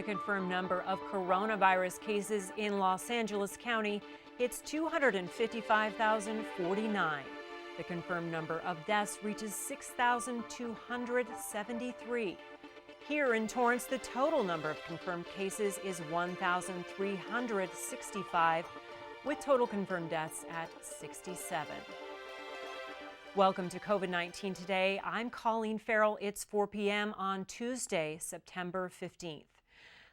The confirmed number of coronavirus cases in Los Angeles County hits 255,049. The confirmed number of deaths reaches 6,273. Here in Torrance, the total number of confirmed cases is 1,365, with total confirmed deaths at 67. Welcome to COVID-19 Today. I'm Colleen Farrell. It's 4 p.m. on Tuesday, September 15th.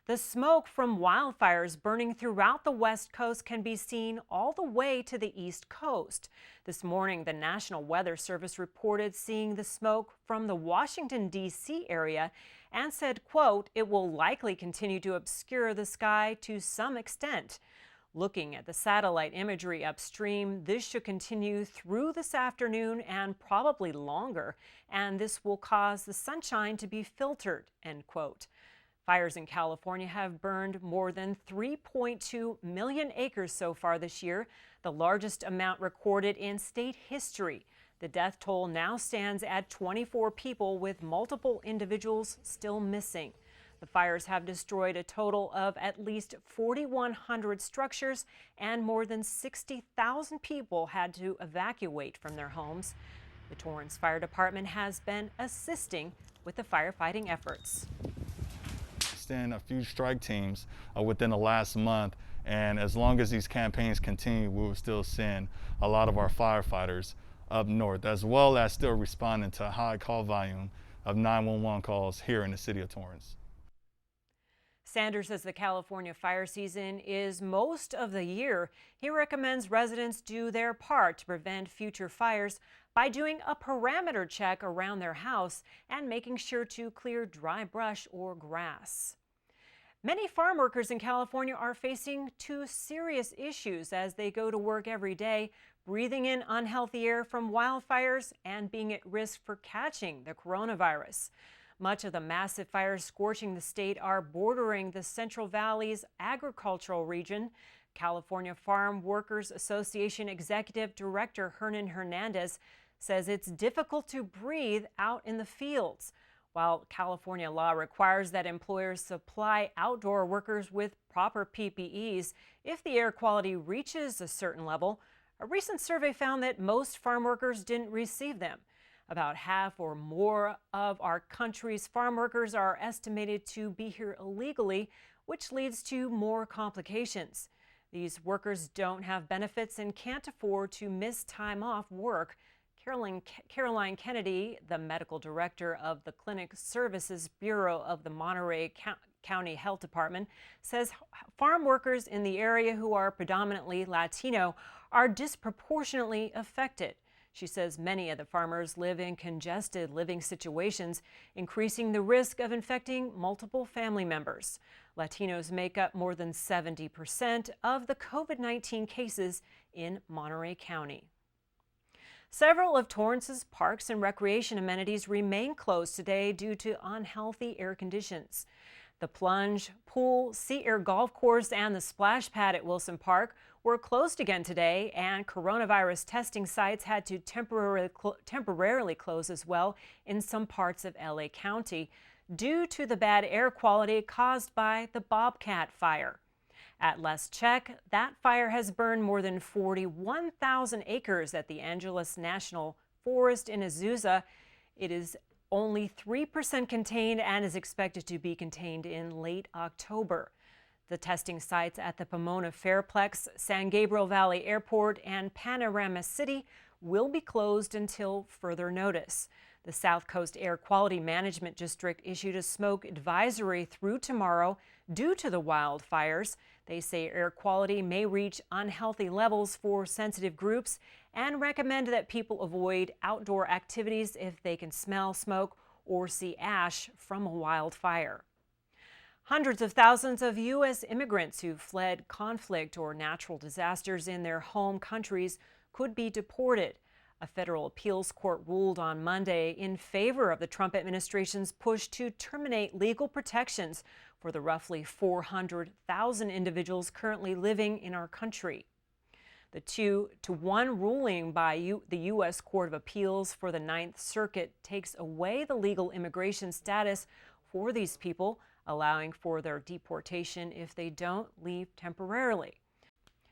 The smoke from wildfires burning throughout the West Coast can be seen all the way to the East Coast. This morning, the National Weather Service reported seeing the smoke from the Washington, D.C. area and said, quote, "It will likely continue to obscure the sky to some extent." Looking at the satellite imagery upstream, this should continue through this afternoon and probably longer, and this will cause the sunshine to be filtered, end quote. Fires in California have burned more than 3.2 million acres so far this year, the largest amount recorded in state history. The death toll now stands at 24 people, with multiple individuals still missing. The fires have destroyed a total of at least 4,100 structures, and more than 60,000 people had to evacuate from their homes. The Torrance Fire Department has been assisting with the firefighting efforts. In a few strike teams within the last month, and as long as these campaigns continue, we will still send a lot of our firefighters up north, as well as still responding to a high call volume of 911 calls here in the city of Torrance. Sanders says the California fire season is most of the year. He recommends residents do their part to prevent future fires by doing a perimeter check around their house and making sure to clear dry brush or grass. Many farm workers in California are facing two serious issues as they go to work every day, breathing in unhealthy air from wildfires and being at risk for catching the coronavirus. Much of the massive fires scorching the state are bordering the Central Valley's agricultural region. California Farm Workers Association Executive Director Hernan Hernandez says it's difficult to breathe out in the fields. While California law requires that employers supply outdoor workers with proper PPEs if the air quality reaches a certain level, a recent survey found that most farm workers didn't receive them. About half or more of our country's farm workers are estimated to be here illegally, which leads to more complications. These workers don't have benefits and can't afford to miss time off work. Caroline Kennedy, the medical director of the Clinic Services Bureau of the Monterey County Health Department, says farm workers in the area who are predominantly Latino are disproportionately affected. She says many of the farmers live in congested living situations, increasing the risk of infecting multiple family members. Latinos make up more than 70% of the COVID-19 cases in Monterey County. Several of Torrance's parks and recreation amenities remain closed today due to unhealthy air conditions. The plunge, pool, sea air golf course, and the splash pad at Wilson Park were closed again today, and coronavirus testing sites had to temporarily close as well in some parts of LA County due to the bad air quality caused by the Bobcat fire. At last check, that fire has burned more than 41,000 acres at the Angeles National Forest in Azusa. It is only 3% contained and is expected to be contained in late October. The testing sites at the Pomona Fairplex, San Gabriel Valley Airport, and Panorama City will be closed until further notice. The South Coast Air Quality Management District issued a smoke advisory through tomorrow due to the wildfires. They say air quality may reach unhealthy levels for sensitive groups and recommend that people avoid outdoor activities if they can smell smoke or see ash from a wildfire. Hundreds of thousands of U.S. immigrants who fled conflict or natural disasters in their home countries could be deported. A federal appeals court ruled on Monday in favor of the Trump administration's push to terminate legal protections for the roughly 400,000 individuals currently living in our country. The 2-1 ruling by the U.S. Court of Appeals for the Ninth Circuit takes away the legal immigration status for these people allowing for their deportation if they don't leave temporarily.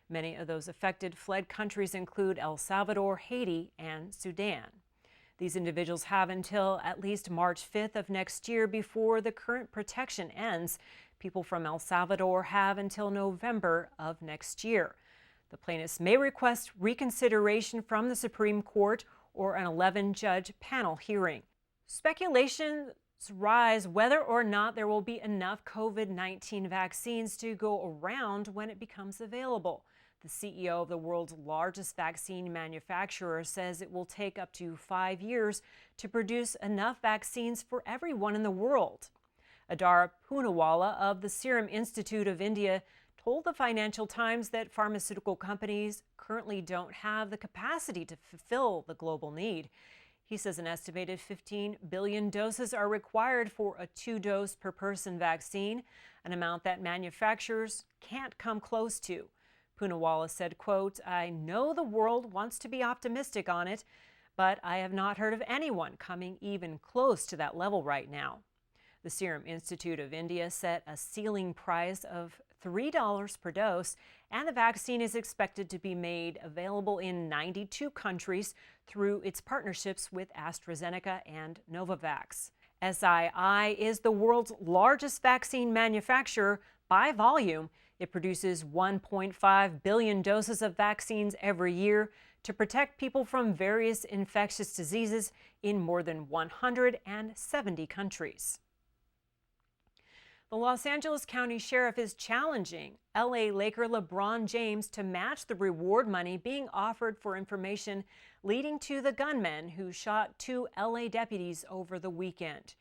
Many of those affected fled countries include El Salvador, Haiti, and Sudan. These individuals have until at least March 5th of next year before the current protection ends. People from El Salvador have until November of next year. The plaintiffs may request reconsideration from the Supreme Court or an 11-judge panel hearing. Speculations rise whether or not there will be enough COVID-19 vaccines to go around when it becomes available. The CEO of the world's largest vaccine manufacturer says it will take up to 5 years to produce enough vaccines for everyone in the world. Adar Poonawalla of the Serum Institute of India told the Financial Times that pharmaceutical companies currently don't have the capacity to fulfill the global need. He says an estimated 15 billion doses are required for a 2-dose per person vaccine, an amount that manufacturers can't come close to. Poonawalla said, quote, "I know the world wants to be optimistic on it, but I have not heard of anyone coming even close to that level right now." The Serum Institute of India set a ceiling price of $3 per dose, and the vaccine is expected to be made available in 92 countries through its partnerships with AstraZeneca and Novavax. SII is the world's largest vaccine manufacturer by volume. It produces 1.5 billion doses of vaccines every year to protect people from various infectious diseases in more than 170 countries. The Los Angeles County Sheriff is challenging LA Laker LeBron James to match the reward money being offered for information leading to the gunman who shot 2 LA deputies over the weekend.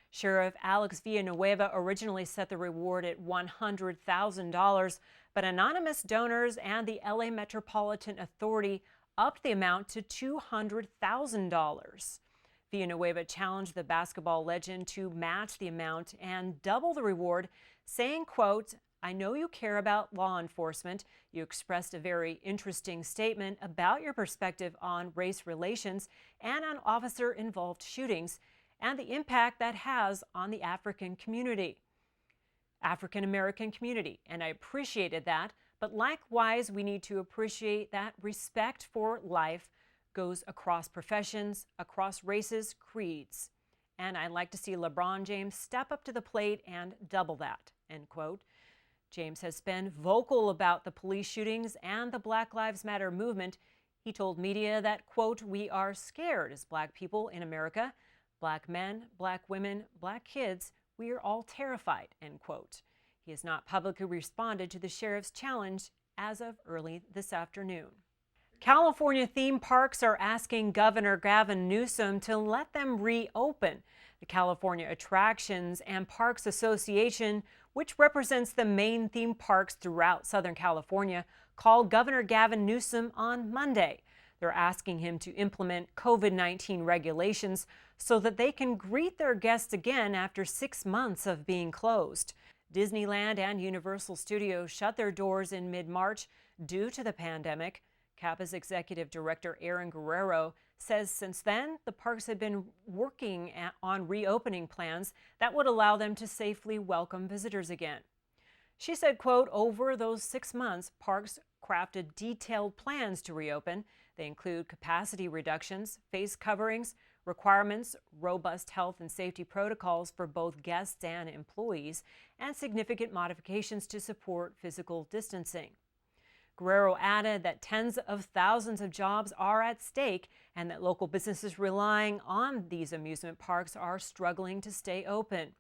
Sheriff Alex Villanueva originally set the reward at $100,000, but anonymous donors and the LA Metropolitan Authority upped the amount to $200,000. Villanueva challenged the basketball legend to match the amount and double the reward, saying, quote, "I know you care about law enforcement. You expressed a very interesting statement about your perspective on race relations and on officer-involved shootings and the impact that has on the African American community, and I appreciated that, but likewise we need to appreciate that respect for life goes across professions, across races, creeds. And I'd like to see LeBron James step up to the plate and double that," end quote. James has been vocal about the police shootings and the Black Lives Matter movement. He told media that, quote, "We are scared as Black people in America. Black men, Black women, Black kids, we are all terrified," end quote. He has not publicly responded to the sheriff's challenge as of early this afternoon. California theme parks are asking Governor Gavin Newsom to let them reopen. The California Attractions and Parks Association, which represents the main theme parks throughout Southern California, called Governor Gavin Newsom on Monday. They're asking him to implement COVID-19 regulations so that they can greet their guests again after 6 months of being closed. Disneyland and Universal Studios shut their doors in mid-March due to the pandemic. CAPA's executive director Aaron Guerrero says since then, the parks have been working on reopening plans that would allow them to safely welcome visitors again. She said, quote, "Over those 6 months, parks crafted detailed plans to reopen. They include capacity reductions, face coverings, requirements, robust health and safety protocols for both guests and employees, and significant modifications to support physical distancing." Guerrero added that tens of thousands of jobs are at stake and that local businesses relying on these amusement parks are struggling to stay open.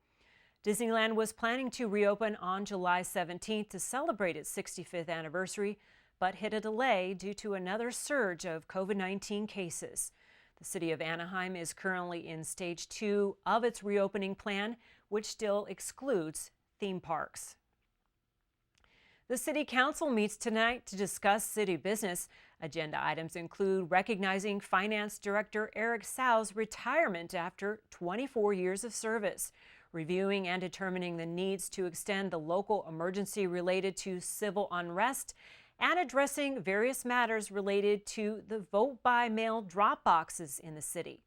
Disneyland was planning to reopen on July 17th to celebrate its 65th anniversary, but hit a delay due to another surge of COVID-19 cases. The city of Anaheim is currently in stage 2 of its reopening plan, which still excludes theme parks. The City Council meets tonight to discuss city business. Agenda items include recognizing Finance Director Eric Sau's retirement after 24 years of service, reviewing and determining the needs to extend the local emergency related to civil unrest, and addressing various matters related to the vote-by-mail drop boxes in the city.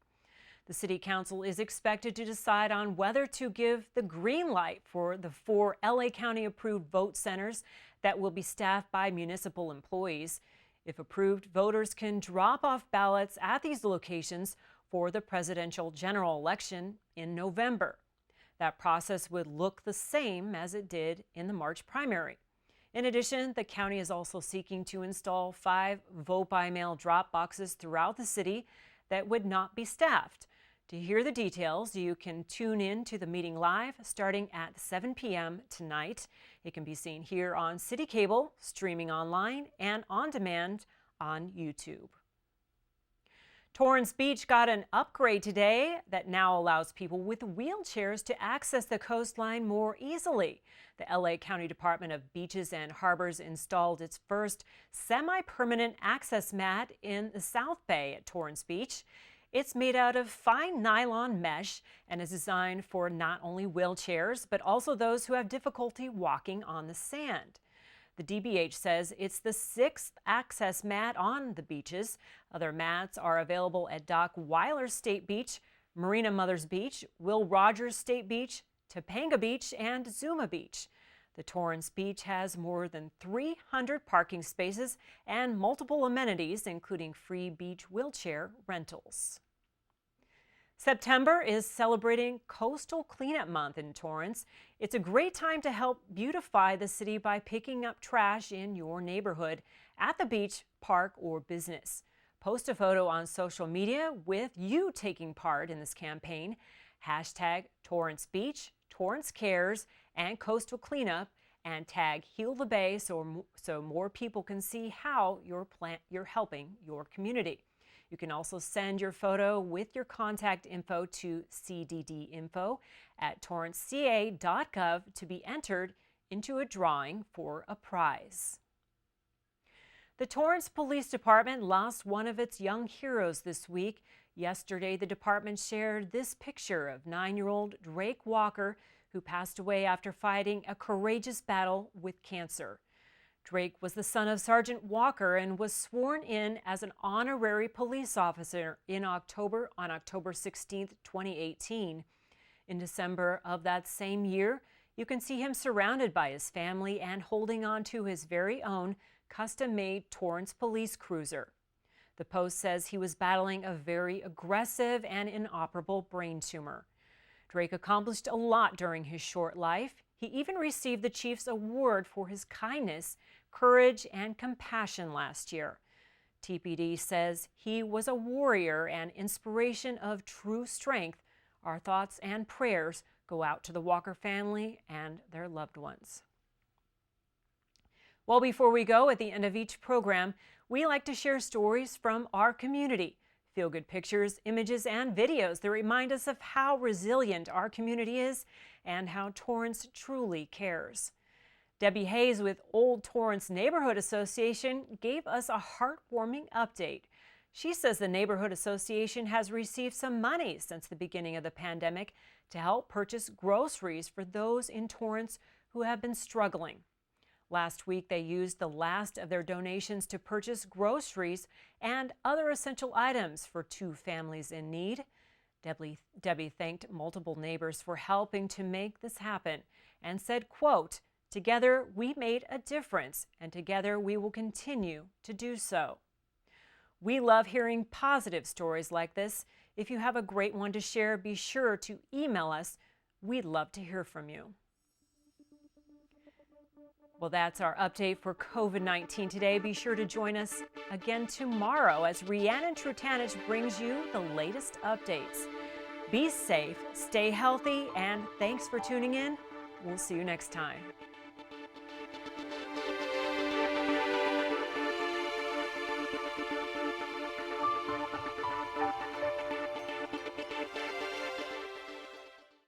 The City Council is expected to decide on whether to give the green light for the 4 LA County-approved vote centers that will be staffed by municipal employees. If approved, voters can drop off ballots at these locations for the presidential general election in November. That process would look the same as it did in the March primary. In addition, the county is also seeking to install 5 vote-by-mail drop boxes throughout the city that would not be staffed. To hear the details, you can tune in to the meeting live starting at 7 p.m. tonight. It can be seen here on City Cable, streaming online, and on demand on YouTube. Torrance Beach got an upgrade today that now allows people with wheelchairs to access the coastline more easily. The LA County Department of Beaches and Harbors installed its first semi-permanent access mat in the South Bay at Torrance Beach. It's made out of fine nylon mesh and is designed for not only wheelchairs, but also those who have difficulty walking on the sand. The DBH says it's the 6th access mat on the beaches. Other mats are available at Doc Weiler State Beach, Marina Mothers Beach, Will Rogers State Beach, Topanga Beach, and Zuma Beach. The Torrance Beach has more than 300 parking spaces and multiple amenities, including free beach wheelchair rentals. September is celebrating Coastal Cleanup Month in Torrance. It's a great time to help beautify the city by picking up trash in your neighborhood, at the beach, park, or business. Post a photo on social media with you taking part in this campaign. Hashtag Torrance Beach, Torrance Cares, and Coastal Cleanup, and tag Heal the Bay so more people can see how you're helping your community. You can also send your photo with your contact info to cddinfo@torranceca.gov to be entered into a drawing for a prize. The Torrance Police Department lost one of its young heroes this week. Yesterday, the department shared this picture of 9-year-old Drake Walker, who passed away after fighting a courageous battle with cancer. Drake was the son of Sergeant Walker and was sworn in as an honorary police officer on October 16, 2018. In December of that same year, you can see him surrounded by his family and holding on to his very own custom-made Torrance police cruiser. The Post says he was battling a very aggressive and inoperable brain tumor. Drake accomplished a lot during his short life. He even received the Chief's Award for his kindness, courage, and compassion last year. TPD says he was a warrior and inspiration of true strength. Our thoughts and prayers go out to the Walker family and their loved ones. Well, before we go, at the end of each program, we like to share stories from our community. Feel-good pictures, images, and videos that remind us of how resilient our community is and how Torrance truly cares. Debbie Hayes with Old Torrance Neighborhood Association gave us a heartwarming update. She says the Neighborhood Association has received some money since the beginning of the pandemic to help purchase groceries for those in Torrance who have been struggling. Last week, they used the last of their donations to purchase groceries and other essential items for 2 families in need. Debbie thanked multiple neighbors for helping to make this happen and said, quote, "Together we made a difference, and together we will continue to do so." We love hearing positive stories like this. If you have a great one to share, be sure to email us. We'd love to hear from you. Well, that's our update for COVID-19 today. Be sure to join us again tomorrow as Rhiannon Trutanich brings you the latest updates. Be safe, stay healthy, and thanks for tuning in. We'll see you next time.